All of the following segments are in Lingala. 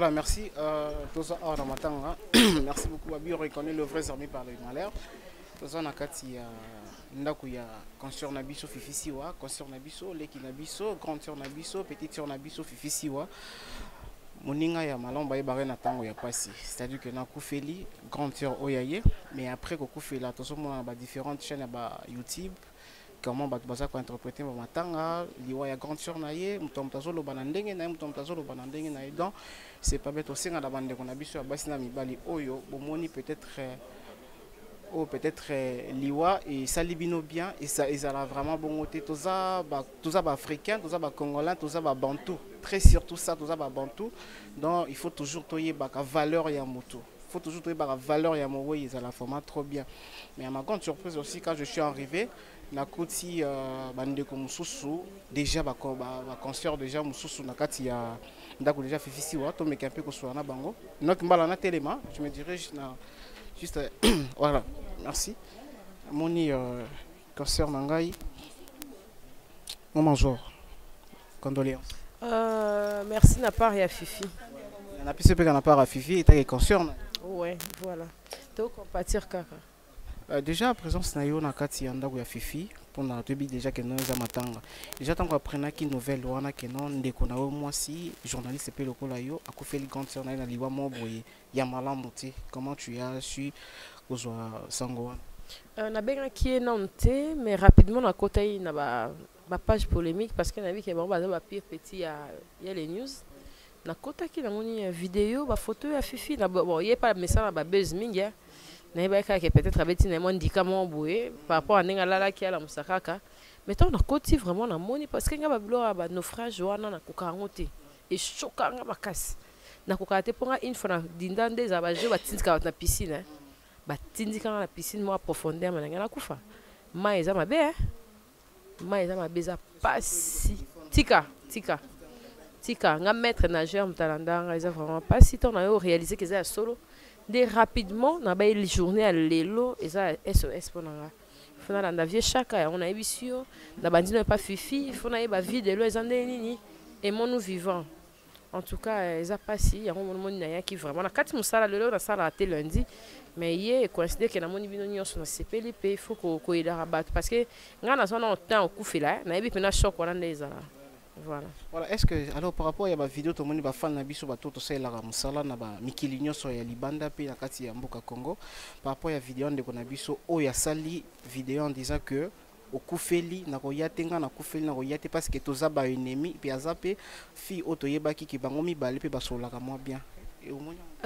Voilà, merci. Merci beaucoup. Abi reconnaît le vrai armé par le malheur. Toza na kati ya ndako ya consort na biso fifisiwa, consort na biso, leki na biso, grande sœur na biso, petite sœur na biso fifisiwa. Moninga ya malomba ye bare na tango ya pasi. C'est-à-dire que na kufeli grande sœur oyaye, mais après ko kufela tozo mona ba différentes chaînes ba YouTube. Comment baza ko interpréter ba matanga liwa ya grande sœur na ye mutomtazo lo banandenge na mutomtazo lo banandenge na donc c'est pas bête aussi na bande ko na biso ya basi na mibali oyo bomoni peut-être liwa et ça libino bien et ça ils a vraiment bon côté toza ba africain toza ba congolais toza ba bantou très surtout ça toza ba bantou donc il faut toujours toyer ba valeur ya moto. Il faut toujours trouver la valeur et ils ont la format trop bien. Mais à ma grande surprise aussi, quand je suis arrivé, na koti bande ko mususu déjà ba concert déjà mususu na kati ya ndako déjà fifisi wa to meka pe ko so na bango. Donc mbala na telema, je me dirige na juste voilà. Merci. Moni concert nangai. Moment jour. Condoléances. Merci na part ya Fifi. Na pisse pe na part à Fifi et ta concert. Ouais, voilà. Donc on partir kaka. Déjà à présence na yo na kati ya ndako ya Fifi pour na tebi déjà que nous za matanga. Déjà tant qu'on apprena ki nouvelle wana que non ndeko na yo moi si journaliste pe lokola yo akofeli grande sœur na liwa mo boye ya malamu te. Comment tu as su kozwa sango wana? Na benga ki non te mais rapidement na kota yi na ba page polémique parce que na vi ke ba ba pire petit ya les news. Na kota ki na moni vidéo ba photo ya Fifi na bon y a pas message na ba buzz mingi na ba ka que peut-être abeti na mo ndika mo boye par rapport à ninga lala ki ala musakaka mais tant na koti vraiment na moni parce que nga ba bilo ba naufrage wana na kokangote et choka nga makasi na kokate ponga une fois na dindande za ba je ba tindika na piscine ba tindika na piscine mo profondeur na nga na kufa mai za mabe mai za mabe za pasi tika nga maître nageur mtalanda ils ont vraiment pas si temps na réalisé que ça solo dès rapidement na ba une journée à lelo et ça SOS pour nga fona na vie chaque on a émission na bandino pas Fifi fona ba vie de les andé nini et mon nous vivant en tout cas ils a pas si il y a un monde na qui vraiment na kati musala lelo na sala à lundi mais hier coïncide que na moni bino nyonso na CPLP il faut ko ila rabat parce que nga na zona temps au kufela na yebi pena choc wana ndeza voilà. Est-ce que alors par rapport à ma vidéo tout le monde va fan na biso bato to sala la musala na ba mikili nyonso ya libanda pe na kati ya mboka Congo par rapport à vidéo ndeko na biso o ya sali vidéo en disant que au kufeli na ko yatenga na kufeli na ko yate parce que toza ba ennemi pe azape fi otoyebaki ki bango mibale pe basolaka moi bien.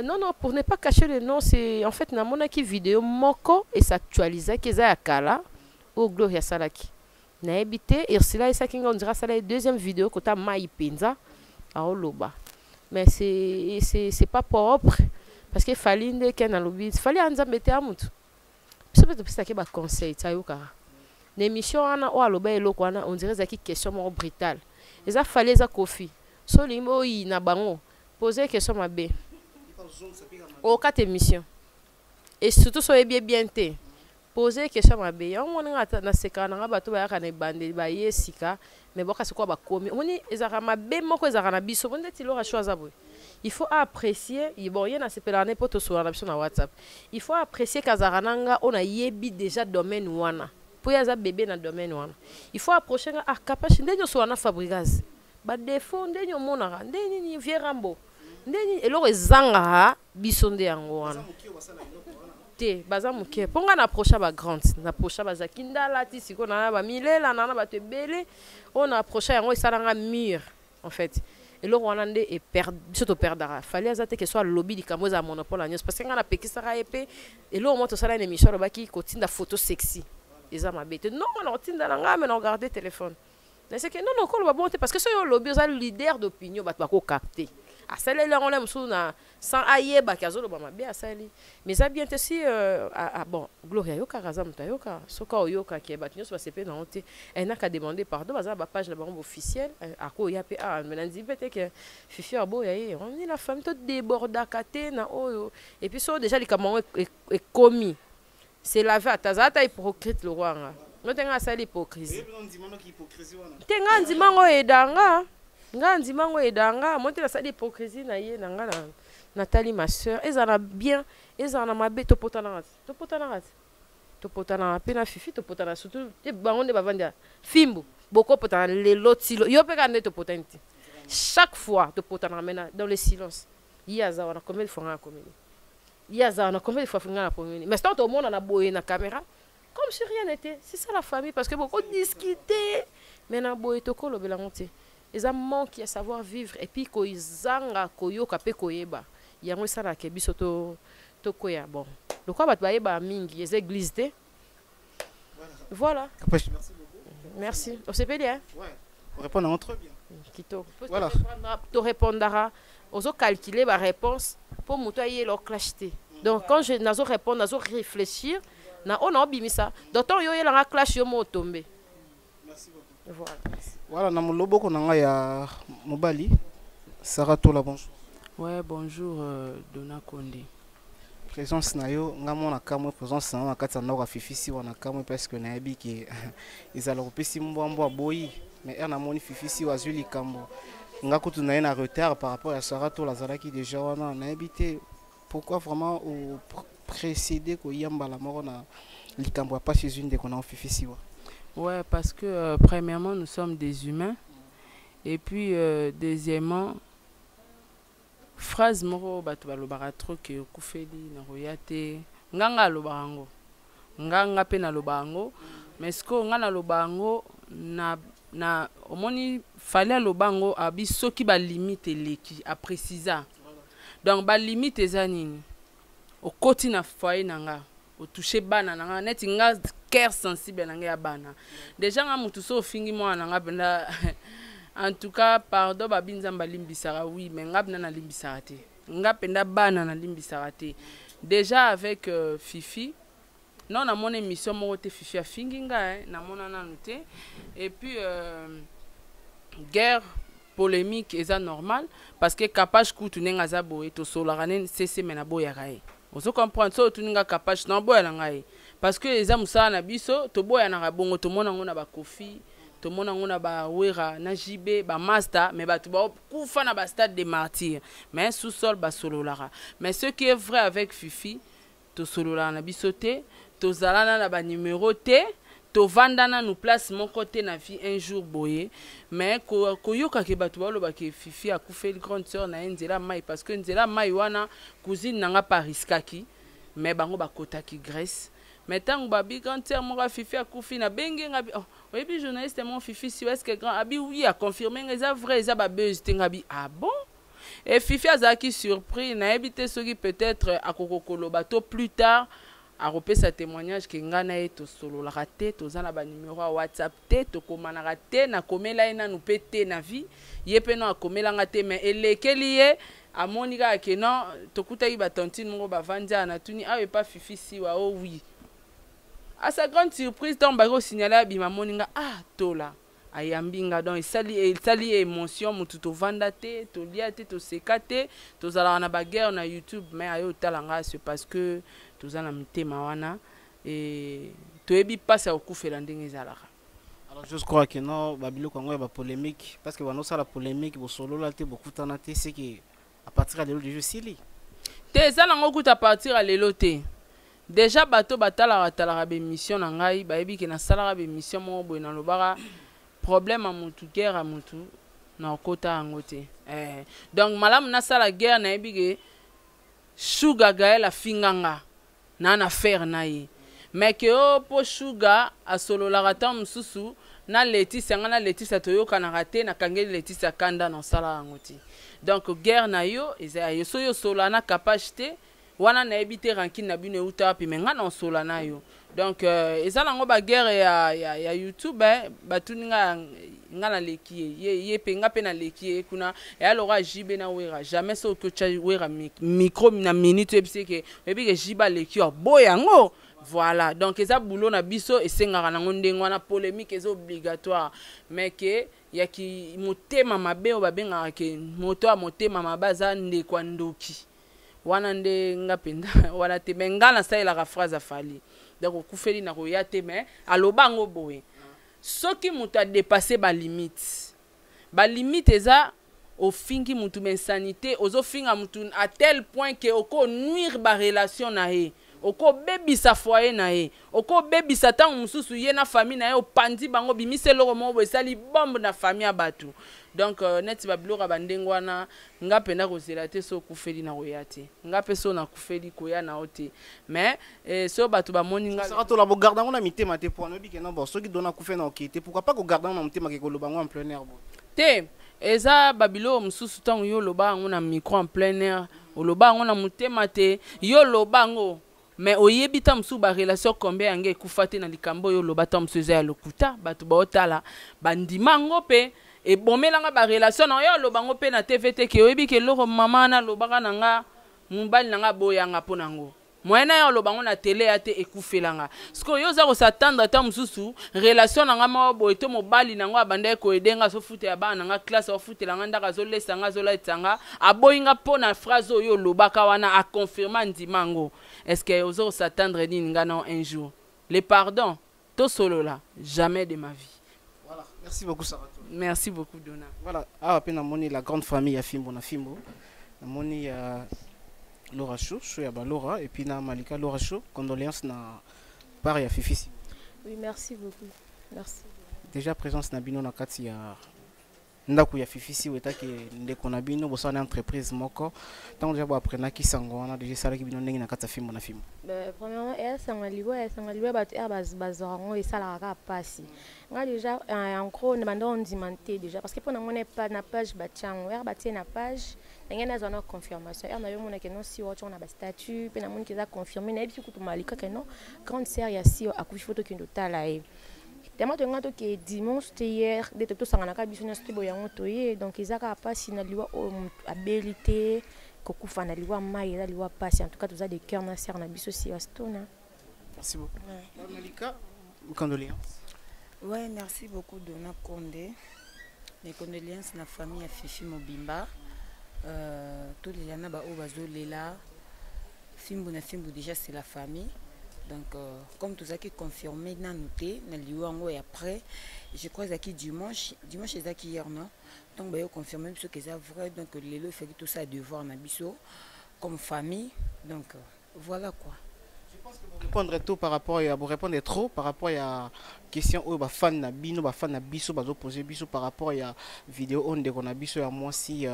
Non, pour ne pas cacher le nom, c'est en fait na monaki vidéo moko et s'actualiser que za yakala au Gloria Salaki. Na habité et cela est ça qui on dira ça la deuxième vidéo que ta mai penza à Oloba. Mais c'est pas propre parce que falinde ken alobi, fallait anza mettre à mutu. C'est peut-être ça qui ba conseil ça yoka. L'émission ana o aloba eloko ana on dirait ça qui question mo brutal. Et ça fallait ça kofi. So limo yi na bango poser question mabe. Au quatre émissions. Et surtout soyez bien té. Poser question mabe. On nga na seka na bato ba kana bande ba yesika mais boka c'est quoi ba komi. Oni ezaka mabe moko ezaka na biso. On dit lo choisir boy. Il faut apprécier, bon y en a c'est pas n'importe sur la sur WhatsApp. Il faut apprécier kazarananga on a yebi déjà domaine wana. Pour y avoir bébé dans domaine wana. Il faut approcher à capacité ndenyo so wana fabricage. Ba défaut ndenyo monara ndeni ni vierambo. Ndeni elo ezanga bisonde yango wana. Te baza muke ponga na approcher ba grande na approcher ba zakinda lati siko na ba milela na ba te belé on approcher yango esalanga mur en fait. Et là, on a et surtout perdra. Fallait azate que soit le lobby du Cameroun à monopole à news parce que on a péqué ça et là on monte ça là une émission là qui continue la photo sexy. Les hommes bête. Non, on tient dans la mais on regarde téléphone. Mais c'est que non on va bon parce que c'est le lobby est le leader d'opinion bah pas capter. À celle là on aime sous na sans aïe bah kazo ba bien à celle. Mais ça bien aussi bon Gloria yoka razam ta yoka soka yoka qui ba news va se pe non té elle n'a qu'à demander pardon bah ba page la bombe officielle à quoi y a pa mais dit peut-être que Fifi abo yaé on est la femme toute déborda katena oh et puis so déjà les Camerounais est commis c'est la vie à tazata hypocrite le roi non tenga ça l'hypocrisie tenga ndimango edanga nga ndimango edanga monte na sali hypocrisie na ye na nga na Nathalie ma sœur ezana bien ezana mabe topotana pe na fifi topotana surtout te bango nde bavanda fimbu boko potana lelo tilo yo pe kande topotana ti chaque fois topotana mena dans le silence yaza wana combien de fois nga comédie yaza wana combien de fois nga na comédie mais tant au monde na boye na caméra comme si rien n'était. C'est ça la famille parce que beaucoup discuter maintenant boye tokolo belangote ils ont manque à savoir vivre et puis ko izanga koyoka pe koyeba yango sala ke biso to koya bon donc quoi ba yeba mingi les églises té voilà Merci beaucoup. merci on s'est pédé hein ouais on répond à notre bien kito voilà to répondra aux calculer ma réponse pour mutoyer leur clashté donc quand je nazo répondre nazo réfléchir na on a bimisa d'autant yo yela clash yo mo tomber merci beaucoup voilà voilà na muloboko na nga ya mobali Sarah Tola bonjour. Ouais, bonjour Dona Condé. Présence na yo nga mona kamwe présence na kati na ka fifisi wana kamwe parce que na yebi ke izala kopesi mbwa boyi mais na moni fifisi wa zuli kambo nga kutu na na retard par rapport à Sarah Tola zalaki déjà wana na habité pourquoi vraiment au précéder ko yamba la mort na likambo pas chez une de qu'on a fifisi wa. Ouais, parce que premièrement nous sommes des humains et puis deuxièmement phrase moko bato balobaka trop ke okufeli na royate nganga lobango nganga pe na lobango mais sko nga na lobango na omoni fallait lobango abi soki ba limite leki a préciser donc ba limite ezanini okoti na foyer nanga o toucher bana nanga neti nga cœur sensible nanga ya bana déjà nga mutu so fingi mwana nanga benda en tout cas pardon babinza mbalimbisara oui mais ngabna na limbisara te ngapenda bana na limbisara te déjà avec Fifi non na mon émission mo te Fifi a fingi nga na mona na noté et puis guerre polémique est normal parce que capage kutu nenga za boye to solaranen cc mena boya kai ozo comprendre so tuninga capage na boya ngai parce que eza musala na biso to boya na bongo to mona ngona ba kofi to mona ngona ba wera na jibe ba master mais ba to ba kufa na ba stade de martyrs mais sous sol ba sololara mais ce qui est vrai avec Fifi to sololara na bisoté to zalana na ba numéro T to vandana nous place mon côté na vie un jour boye mais ko yoka ke ba to ba lo ba ke Fifi a kufeli grande sœur na nzela mai parce que nzela mai wana cousine nanga pariskaki mais bango ba kota ki Grèce mais tant babi grande sœur mo Fifi a kufi na bengi ngabi oh oui puis journaliste mon Fifi si est-ce que grand abi oui a confirmé nga vrai za ba buzz ngabi ah bon et Fifi azaki surpris na habité soki peut-être akokokolo bato plus tard a repé sa témoignage que ngana eto solo la raté to za na ba numéro WhatsApp te to komana raté na komela ina nous pété na vie yepe no akomela ngate mais elekelié a monika que non to kutai ba tontine mo ba vanja na tuni awe pas Fifi si wa oh oui. À sa grande surprise, donc bago signalé à Bimamoninga ah tola ayambinga donc il sali émotion mutu to vandate to liate to sekate to zala na baguerre na YouTube mais ayo talanga c'est parce que to zala mitema wana et to ebi passe au kufela ndenge zala. Alors je crois que non babilo kongo ba polémique parce que wano ça la polémique bo solo la te beaucoup tanate c'est que à partir de l'eau du jeu sili te zala ngokuta à partir à l'éloté. Déjà bato batala be mission na ngai ba yebi ke na sala be mission mo boy na lobara problème a mutu guerre a mutu na kota ngote donc malam na sala guerre na yebi ke Sugar Gaël a finganga na affaire na ye mais que o po Sugar a solo la rata mususu na Laetitia ngana Laetitia toyoka na raté na kangeli Laetitia kanda na sala ngoti donc guerre na yo eza yo so yo solo na capacité wana na ebité rankine na bino uta pi menga na sola na yo donc ezala ngo ba guerre ya YouTube batuninga ngana leki ye penga pe na leki kuna ya lora jibe na wera jamais so que cha wera micro na minute ebise ke ebike jiba leki boya ngo voilà donc eza boulot na biso esengaka na ngonde ngwana polémique est obligatoire mais que ya ki motema mabe o babenga ke moto a motema mabaza ndekwa ndoki wana nde ngapenda wala te mengana sa la phrase afali donc kufeli na royate mais alobango boye soki muta dépasser ba limite ba limite eza ofingi mutu mensanité ozofinga mutu à tel point que oko nuire ba relation na ye oko bebisa foyer na ye oko bebisa tango mususu ye na famille na ye opandi bango bimiselo ko mo esali bombe na famille abatu. Donc neti ba biloko bandengo wana nga penda kozela te so kufeli na koya te nga pe so na kufeli koya na ote mais so batu ba moni nga ça to la bo garder on a mitema te pour no bi que non bon so ki dona kufeli na okite pourquoi pas ko garder on mitema ke ko lobango en plein air bo te eza babilo mususu tango yo lobango na micro en plein air olobango na mutema te yo lobango mais oyebi ta musu ba relation combien yange ekufa te na likambo yo loba ta musu eza ya lokuta batu ba otala bandimango pe e bomelanga ba relation na yo lobango pe na TVT ke oyebi ke loko mama na lobaka na nga mubali na nga boyanga po nango moyena yo lobango na télé ya te ekufelanga siko yo za ko s'attendre ta mususu relation na nga ma boye to mobali na ngo abanda ko edenga so fute ya bana nga classe o fute la nga ndaka zo lesa nga zo la etanga aboyinga po na phrase oyo lobaka wana a confirmer ndimango. Est-ce que vous allez s'attendre un jour? Les pardons, tout solo là, jamais de ma vie. Voilà, merci beaucoup Sarah. Merci beaucoup Dona. Voilà, à peine amoni la grande famille à Fimbo na Fimbo. Amoni Laura Cho, ya Laura et puis na Malika Laura Cho, condoléances na part ya Fifi. Oui, merci beaucoup. Merci. Déjà présence na bino na kati ya ndaku ya Fifi wetaki ndeko na bino bosana entreprise moko tant déjà bo aprena ki sango wana déjà sala ki bino ndenge na kata Fimbo na Fimbo. Premièrement sangaliwa bato bazorango et sala ka pasi. Nga déjà en gros ne bando ondimanté déjà parce que pour na pas na page batiango batie na page ndenge na zona confirmation na yo mona ke non si on a ba statut pe na moni ke za confirmer na biso kutu malika ke non grande sœur ya si akufi photo ki ndotala e. Tellement de gens qui dimanche hier des tout ça ngana ka biso na stibo yango toye donc izaka pasi na liwa abilité kokufa na liwa mai na liwa pasi en tout cas tous a des cœurs na sœur na biso si astona. Merci beaucoup. Malika, condoléances. Ouais, merci beaucoup Dona Condé. Les condoléances na famille à Fifi Mobimba. Tous les gens ba o bazolela. Fimbo na Fimbo déjà c'est la famille. Donc, comme tout ça qui est confirmé, n'a noté, n'a liouango et après, je crois que dimanche c'est qui hier, non? Donc, bah, confirmé ce que c'est vrai, donc les lots fait tout ça à devoir na biso comme famille. Donc, voilà quoi. Je pense que vous répondrez tout par rapport à vous répondre trop par rapport à question où ba fan na bino ba fan na biso bazo poser biso par rapport à vidéo on de qu'on a biso à moi si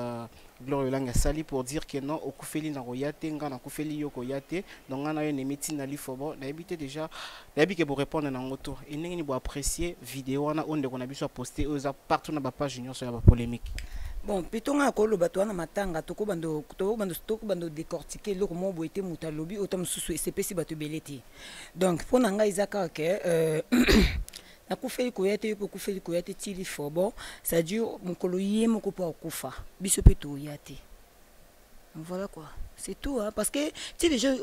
Gloire Langa sali pour dire que non okufeli na royate ngana okufeli yoko yate donc ngana yo nemiti na lifobo na habité déjà na habité pour répondre na ngoto et ngi bo apprécier vidéo na on de qu'on a biso poster aux partout na ba page union sur la polémique. Bon, pitonga ko lo bato na matanga to ko bando décortiquer lo mo bo été mutalobi autom susu CPC bato beleti. Donc pour nanga izaka ke na kufeli ko yate tili fobo ça dure mukolo yemo ko pa kufa biso peto yate. Voilà quoi. C'est tout hein parce que tu déjà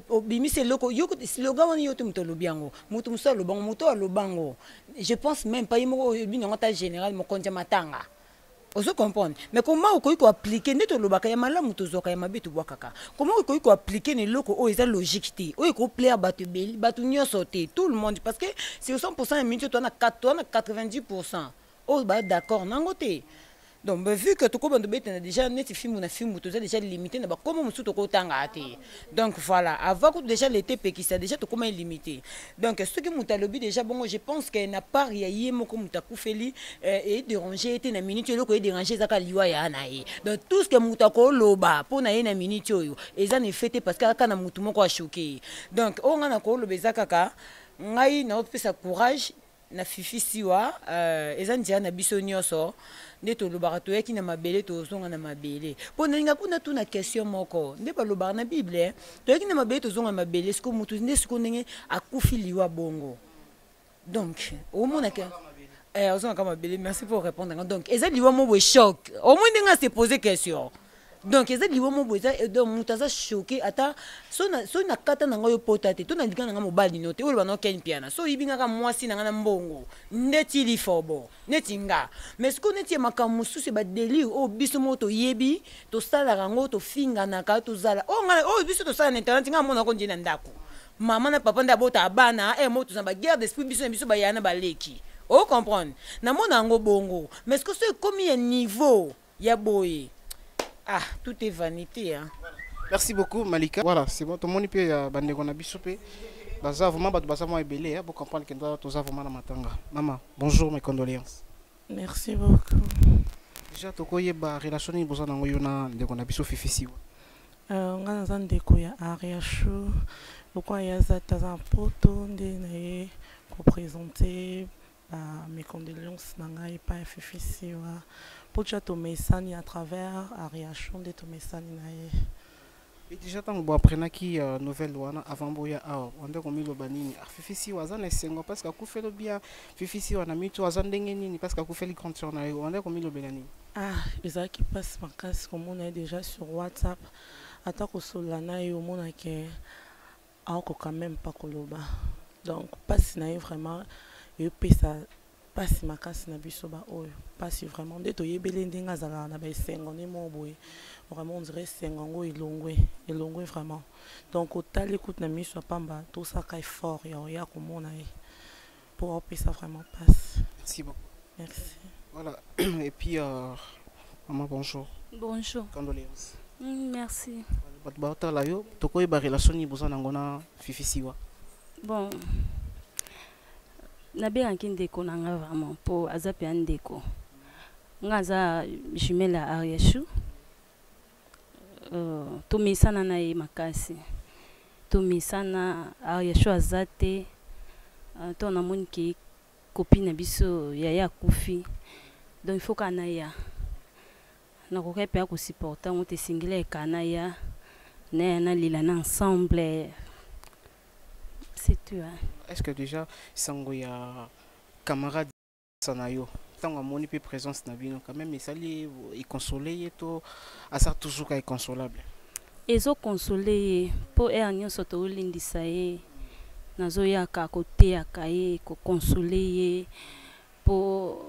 au bimise loko yo slogan on yoto mutalobi yango mutu musalo bango mutu alobango. Je pense même pas yimo binonga général mo konja matanga. Oso comprendre mais comment on appliquer neto lobaka ya malamu tozoka ya mabetu bwakaka comment on appliquer ne loko o eza logique te o ko plaire batu beli batu nyoso te tout le monde parce que c'est 100% minute toi na 90% o ba d'accord nango te donc vu que tout le monde déjà net film na film tout déjà limité na ba comment musu to ko tanga te donc voilà avant que déjà l'été qui ça déjà tout comment limité donc ce qui mutalobi déjà bon je pense que na part ya yemo ko mutakufeli et déranger était na minute loko et déranger zaka liwa ya na ye donc tout ce que mutako loba pour na ye na minute oyo eza ne fêté parce que kana mutu moko a choqué donc on na ko loba zaka ka ngai na opesa courage na Fifi siwa eza ndia na biso nyoso neto lobaka to yaki na mabele to zonga na mabele po na linga kuna tuna question moko nde ba lobaka na bible to yaki na mabele to zonga mabele siko mutu nde siko ndenge akufi liwa bongo donc au monde que ozonga kama mabele merci pour répondre donc eza liwa mo bo choc au moins ndenge se poser question donc eza liwa mo bo eza donc mutaza choqué ata so na kata na ngoyo potate to na ndika na mobali note o bana ken piana so ibinga ka mwasi na ngana mbongo ndeti lifobo neti nga mais ce qu'on était makamu susu ba délire o biso moto yebi to sala rango to finga na ka to zala o ngana o biso to sala na internet nga mona ko njina ndako mama na papa ndabota abana moto za ba guerre d'esprit biso ba yana ba leki Oh, comprendre. Na mon ango bongo. Mais est-ce que c'est comme un niveau? Ya boy. Ah, tout est vanité, hein. Merci beaucoup, Malika. Voilà, c'est bon. Tout le monde peut bandeko na bisopé. Baza vraiment baza moi belé, pour comprendre que nous tous vraiment na matanga. Maman, bonjour, mes condoléances. Merci beaucoup. Déjà tokoye ba relation ni boza nango yona ndeko na biso fifisi. Nga naza ndeko ya Ariashu. Lokwa ya za taza poto nde na ye ko présenter mes condoléances na ngai pa fifisi wa. Pocha to mesani à travers Ariashu nde to mesani na ye. Et déjà tant que après qui nouvelle wana avant boya on a commis le banini fifisi waza na sengo parce que ku fait le bien fifisi wana mitu waza ndenge nini parce que ku fait le compte sur na on a commis le banini ça qui passe ma casse comme on est déjà sur WhatsApp attaque au solana et au monde que quand même pas koloba donc passe na vraiment et puis ça passe ma casse na bisoba oyo passe vraiment de to yebele ndenga zala na ba sengo ne mo boy vraiment on dirait sengo ilongwe vraiment donc au tal écoute na miso pamba tout ça kai fort ya comme on a pour que ça vraiment passe. Merci beaucoup. Merci. Voilà et puis maman bonjour. Bonjour. Condoléances. Merci. Batbata la yo tokoye ba relation ni boza nangona fifisiwa. Bon. Nabengaki ndeko na nga vraiment po aza pe ndeko nga aza jumelle ya Ariashu tomisana na ye makasi tomisana Ariashu aza te to namoni ke copine na biso yaya akufi donc il faut kana ya nakoki pe akosupporta ngo te singila ekana ya na lila na ensemble c'est tout hein. Est-ce que déjà sango ya camarade sanayo tant moni pe présence na bino quand même esali et consoler to asa toujours ka inconsolable ezo consoler po nyonso to olindisa ye nazoyaka koteaka ye koconsoler ye po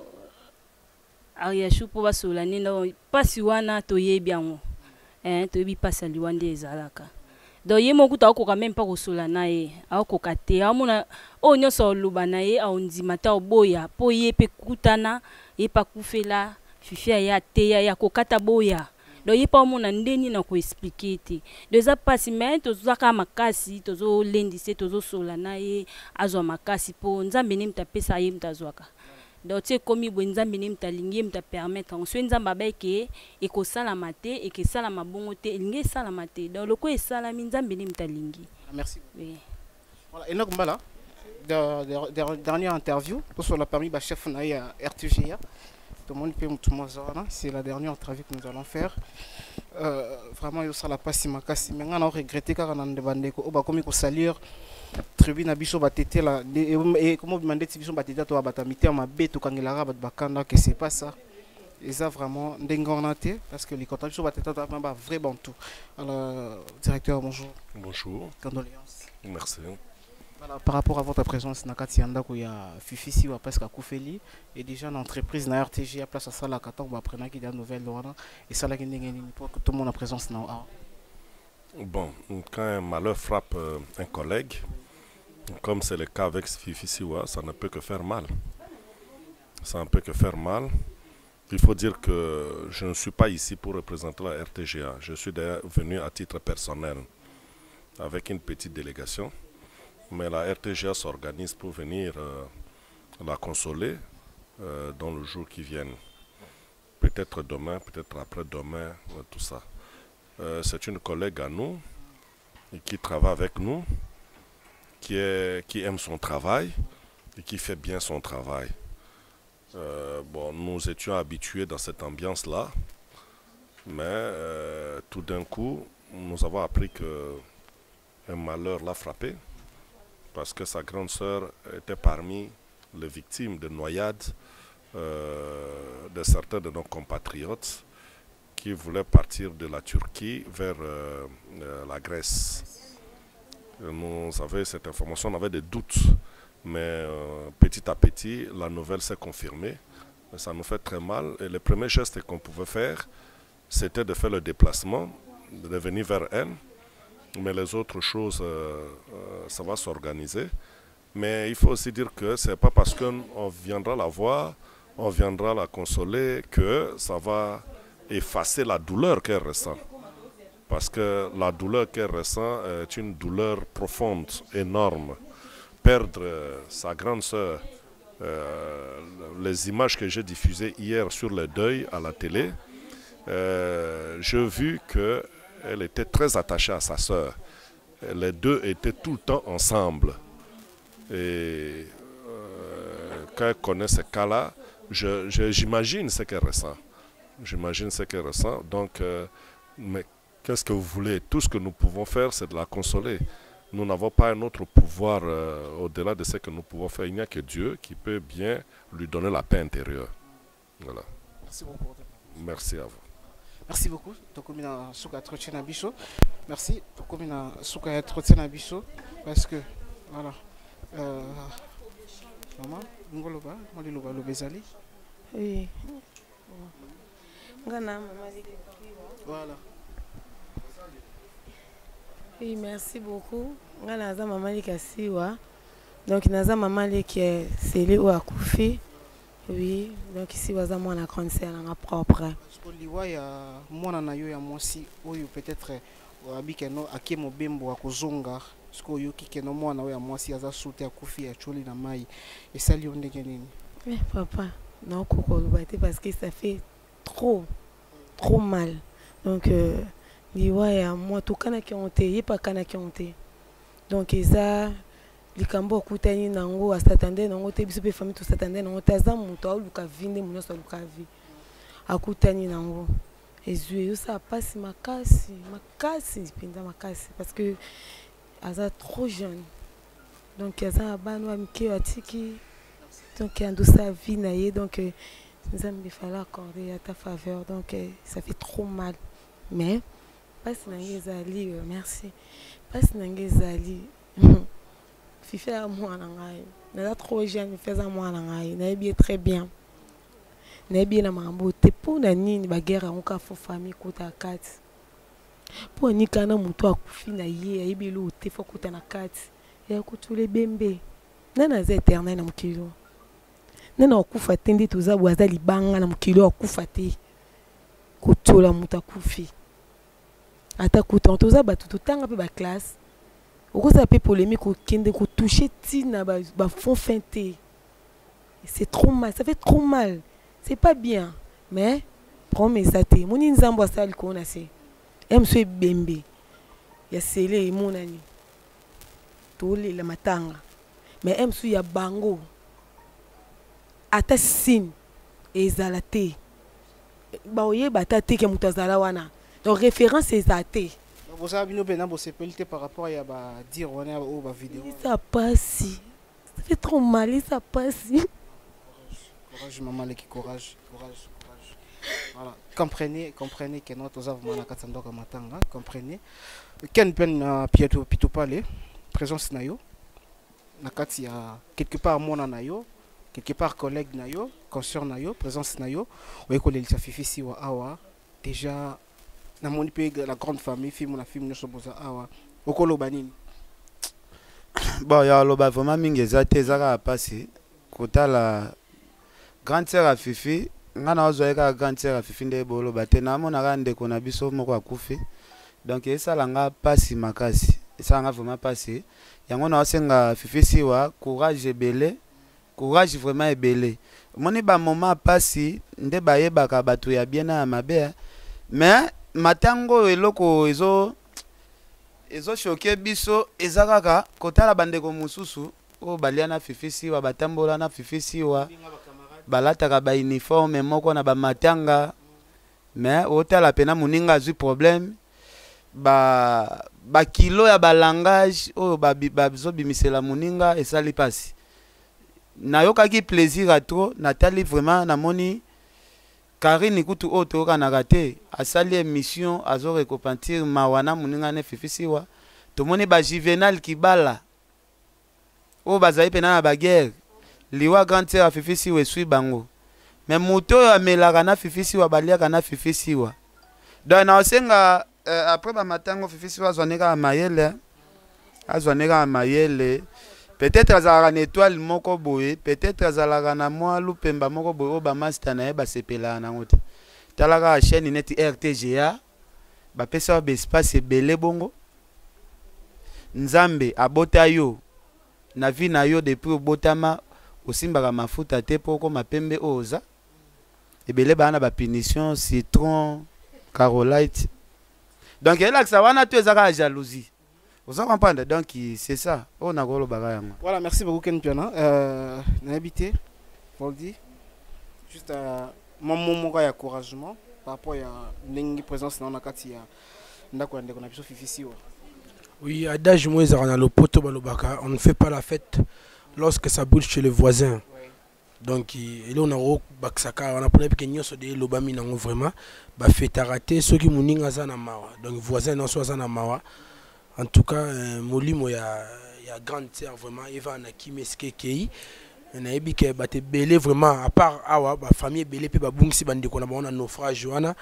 Ariashu po basola nino pasi wana toyebi yango toyebi pasi aliwa nde ezalaka donc ye moko takoka même pas kosola na ye akoka te amona oyo nyonso oloba na ye aondima ta oboya po ye mpe kutana ye pa kufela fifi ya ateya ya kokata boya donc ye pa omona ndeni na koexplike te donc eza mpasi me tozwaka makasi tozolendise tozosola na ye azwa makasi mpo nzambe nde mutu apesa ye mutu azwaka donc tie komi boye nzambe nde mutu alingi ye mutu apermettre yango soki nzambe abayeke ekosalama te ekesalama bongo te elingi esalama te donc loko esalami nzambe nde mutu alingi. Merci. Oui. Voilà, Enoch Mbala, dernière interview, pour la parmi le chef de RTGA. Tout le monde peut c'est la dernière interview que nous allons faire. Vraiment, il y a la passe makasi. Mais on a regretté car on a demandé qu'on va comme salir tribune abiso batete la et comment demander si biso batete to batamité ma bête quand il arabe bakanda que c'est pas ça. Et ça vraiment d'engornaté parce que les contacts sur batete to ba vrai bon tout. Alors directeur bonjour. Bonjour. Condoléances. Merci. Voilà, par rapport à votre présence dans Katianda, il y a Fifisi ou presque à Koufeli et déjà l'entreprise na RTG à place à ça la Katon va prendre qui des nouvelles et ça la pour que tout le monde a présence dans. Bon, quand un malheur frappe un collègue, comme c'est le cas avec Fifisi, ça ne peut que faire mal. Ça ne peut que faire mal. Il faut dire que je ne suis pas ici pour représenter la RTGA. Je suis d'ailleurs venu à titre personnel avec une petite délégation. Mais la RTGA s'organise pour venir la consoler dans le jour qui vient. Peut-être demain, peut-être après-demain, tout ça. C'est une collègue à nous qui travaille avec nous, qui aime son travail et qui fait bien son travail. Bon, nous étions habitués dans cette ambiance-là, mais tout d'un coup, nous avons appris qu'un malheur l'a frappé parce que sa grande sœur était parmi les victimes de noyades de certains de nos compatriotes qui voulaient partir de la Turquie vers la Grèce. Nous avions cette information, on avait des doutes, mais petit à petit, la nouvelle s'est confirmée. Ça nous fait très mal. Et le premier geste qu'on pouvait faire, c'était de faire le déplacement, de venir vers elle. Mais les autres choses, ça va s'organiser. Mais il faut aussi dire que ce n'est pas parce qu'on viendra la voir, on viendra la consoler, que ça va effacer la douleur qu'elle ressent. Parce que la douleur qu'elle ressent est une douleur profonde, énorme. Perdre sa grande sœur, les images que j'ai diffusées hier sur le deuil à la télé, j'ai vu qu'elle était très attachée à sa sœur. Les deux étaient tout le temps ensemble. Et quand elle connaît ce cas-là, j'imagine ce qu'elle ressent. J'imagine ce qu'elle ressent. Donc, mais qu'est-ce que vous voulez? Tout ce que nous pouvons faire, c'est de la consoler. Nous n'avons pas un autre pouvoir au-delà de ce que nous pouvons faire. Il n'y a que Dieu qui peut bien lui donner la paix intérieure. Voilà. Merci beaucoup. Merci à vous. Merci beaucoup. Tokomina Souka Trotiena Bicho. Merci. Tokomina Souka Trotiena Bicho. Parce que, voilà. Maman, Ngoloba, Moliloba, Lobezali. Oui. Voilà. Oui, merci beaucoup. Naza maman Likasiwa. Donc naza maman qui est scellé ou akoufi. Oui, donc ici waza moi na cancer na propre. Parce que liwa ya mwana na yo ya mosi oyo peut-être abikeno akemo bembo akozonga. Parce que yo kikeno mwana oyo ya mosi aza sute akufi ya choli na mai. Et ça li ondenge nini? Mais papa, non kokoloba te parce que ça fait trop mal. Donc liwa ya moi to kana ki onte, yepa kana ki onte. Donc eza likambo kutani nango asatande nango te biso pe famille to satande nango taza muto aluka vinde muno so luka vi akutani nango ezue yo ça passe makasi pinda makasi parce que aza trop jeune donc aza bano amike atiki donc ando sa vie na ye donc nzambe fallait accorder à ta faveur donc ça fait trop mal mais passe nangezali merci passe nangezali Fifi à moi n'a trop jeune fait à moi n'a bien très bien n'a bien la mambote pour na nini ba guerre on ka fo famille kota 4 pour ni kana muto akufi na ye ayibelo te fo kota na 4 ya kutule bembe nana za éternel na mukilo nana okufa tende toza bwaza libanga na mukilo akufa te kutola muto akufi ata kuta toza batu totanga pe ba classe. Pourquoi ça peut polémique au kende ko toucher tina ba fond feinté. C'est trop mal, ça fait trop mal. C'est pas bien. Mais promets ça te. Moni nzambo asali ko na se. Emso bembe. Ya sele monani. Tole la matanga. Mais emso ya bango. Ata sin ezalate. Ba oye bata te ke mutazala wana. Donc référence ezate. Vous avez une par rapport à dire on a au vidéo. Ça passe. Ça fait trop mal, ça passe. Courage maman, qui courage. Voilà. Comprenez que notre avons na katsandoka matanga, comprenez. Ken pen pieto parler présence na yo. Na kati ya quelque part mona na yo, quelque part collègue na yo, conscient na yo, présence na yo. Oye ko lelisa fifi si wa awa déjà na moni pe la grande famille film no soboza awa okoloba nini bon ya loba vraiment mingi ezate ezaka pasi kotala grande sœur a fifi ngana ozoeka grande sœur a fifi nde boloba te na mona ka ndeko na biso moko akufi donc esala nga pasi makasi esala nga vraiment pasi yango na osenga fifi siwa courage ebele courage vraiment ebele moni ba moment pasi nde bayebaka bato ya bien na mabe mais matango eloko ezo choqué biso ezakaka kotala bandeko mususu o baliana fifisi wa batambola na fifisi wa balataka ba uniforme moko na ba matanga mais otala pena muninga azui problème ba kilo ya ba langage o bazo bimisela muninga esali pasi nayokaki plaisir à trop natali vraiment namoni Karine kutu oto kanaka te asali émission azo récompenser mawana muninga ne fifisiwa tomoni ba Juvenal Kibala o bazali pena na ba guerre liwa grande sœur fifisiwa esui bango mais moto amelaka na fifisiwa baliaka na fifisiwa donc na osenga après ba matango fifisiwa azwaneka mayele peut-être azalaka na étoile moko boye, peut-être azalaka na mwa lupemba moko boye o ba master na ye ba sepela nango te. Talaka chaîne net RTGA ba pesa ba espace ebele bongo. Nzambe abota yo na vie na yo depuis obotama osimbaka mafuta te poko mapembe oza. Ebele bana ba punition citron carolite. Donc elle a que ça wana tu ezaka jalousie. Vous en comprenez? Donc c'est ça. On a gros le bagage. Voilà, merci beaucoup Ken Piana. N'habité, pour le dire, juste mon moment de encouragement par rapport à une présence dans la carte, oui, adage moi dans le poteau balobaka, on ne fait pas la fête lorsque ça bouge chez le voisin. Donc et là on a baksaka, on a pour que nous sommes des lobami nango vraiment, bah fête raté ceux qui muninga za na mawa. Donc voisin non soit za na mawa. En tout cas, molimo ya grande sœur vraiment Eva na kimeske kei. Na ebi ke bate belé vraiment à part awa ba famille belé pe ba bungsi bande ko na ba on a naufrage wana.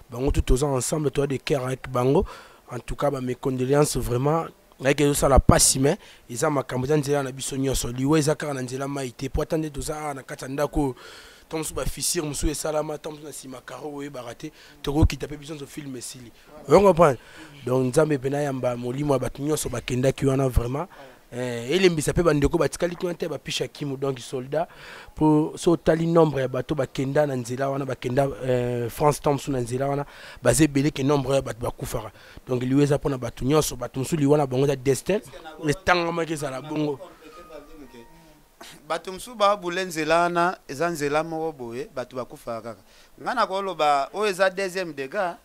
Bango tout ensemble toi de cœur avec bango. En tout cas, mes condoléances vraiment. Avec ça la passe mais ils ont ma campagne nzela na biso nyonso liwe zakara na nzela maite po attendre tout ça na katanda ko tom su ba fissure musu e salama tom na sima karo we barate toko ki tape biso zo film esili on comprend donc nzambe pena yamba molimo ba nyonso ba kenda ki wana vraiment elembisa pe bandeko batikali kwante ba pisha kimu donc soldat pour so tali nombre ya bato ba kenda na nzela wana ba kenda France tom su na nzela wana basé belé que nombre ya bato ba kufara donc liweza pona bato nyonso bato musu liwana bango za destin le tangama ke za la bongo bato musu ba bulenzela na eza nzela moko boye bato ba kufara kaka ngana ko loba o eza deuxième dégât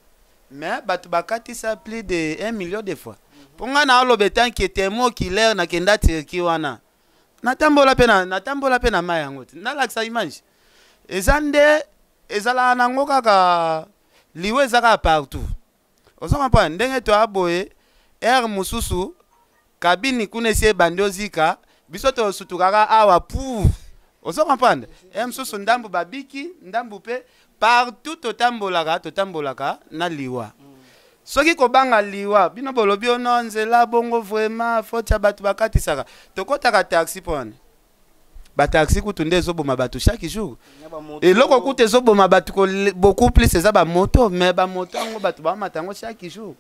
mais bato bakatisa plus de 1 million de fois. Pour nga na alobe tant qui était mo qui l'air na kenda tirki wana. Natambola pena mayango. Na laksa image. Ezande ezala nango kaka liwe zaka partout. Oso comprendre ndenge to aboye air mususu kabini kunesie bandozika biso to sutukaka awa pou. Oso comprendre mususu ndambu babiki ndambu pe partout totambolaka na liwa. Soki ko banga liwa bino bolobi ono nzela bongo vraiment faut bato bakatisaka tokotaka taxi pone ba taxi kutunde ezoboma bato chaque jour et loko kutu ezoboma bato beaucoup plus eza ba moto mais ba moto ngo bato ba matango chaque jour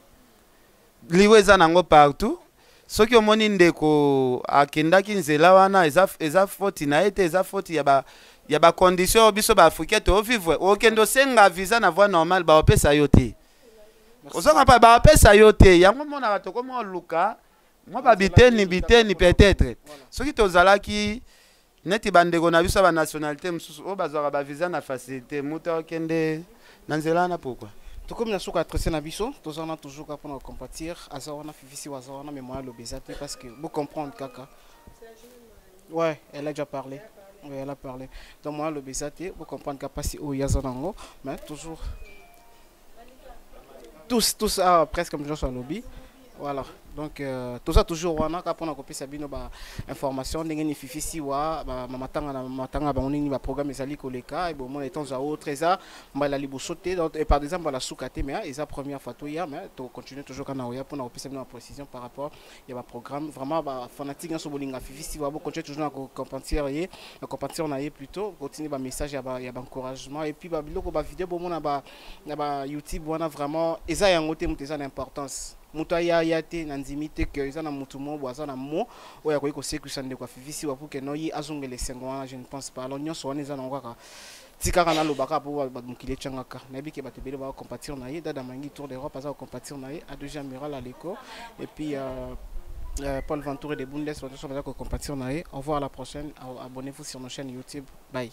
liwa eza nango partout soki omoni ndeko akendaki nzela wana eza faute na ete eza faute ya ba condition biso ba africain to vivre okendo senga visa na voie normale ba opesa yo te. Osaka pa ba pesa yo te yango mona ka toko mo luka mo ba biteni peut-être soki tozalaki neti bandeko na biso ba nationalité mususu o bazwaka ba visa na facilité muta okende na nzela na pourquoi tokomi na suka tracer na biso tozana toujours ka pour compatir azawana fifisi wazawana mémoire le bezate parce que vous comprendre kaka ouais elle a déjà parlé. Oui, elle a parlé donc moi le bezate vous comprendre ka passer au yazanango mais toujours tous presque comme Joshua lobby voilà donc tout ça toujours wana ka pona kopesa bino ba information ndenge ni fifisi wa ba matanga ba onini ba programme ezali koleka et bon mon étant za autre ça mbala libosote donc par exemple la soukate mais eza première fois to ya mais to continuer toujours kana oya pona kopesa bino précision par rapport ya ba programme vraiment ba fanatique so bolinga fifisi wa bo continuer toujours na compenser na ye plutôt continuer ba message ya ba encouragement et puis ba biloko ba vidéo bo mona ba YouTube wana vraiment eza yango te muteza l'importance muta ya te na nzimite que eza na mutu mo boza na mo oya ko sécurité ndeko afifisi wa pour que no yi azongele sengo wana je ne pense pas alors nyonso wana eza na ngaka tikaka na lobaka pour ba mukile changaka na biki ba tebele ba compatir na ye dada mangi tour d'Europe aza compatir na ye a deuxième amiral à l'éco et puis Paul Ventoure de Bundes va compatir na ye. Au revoir à la prochaine, abonnez-vous sur nos chaînes YouTube, bye.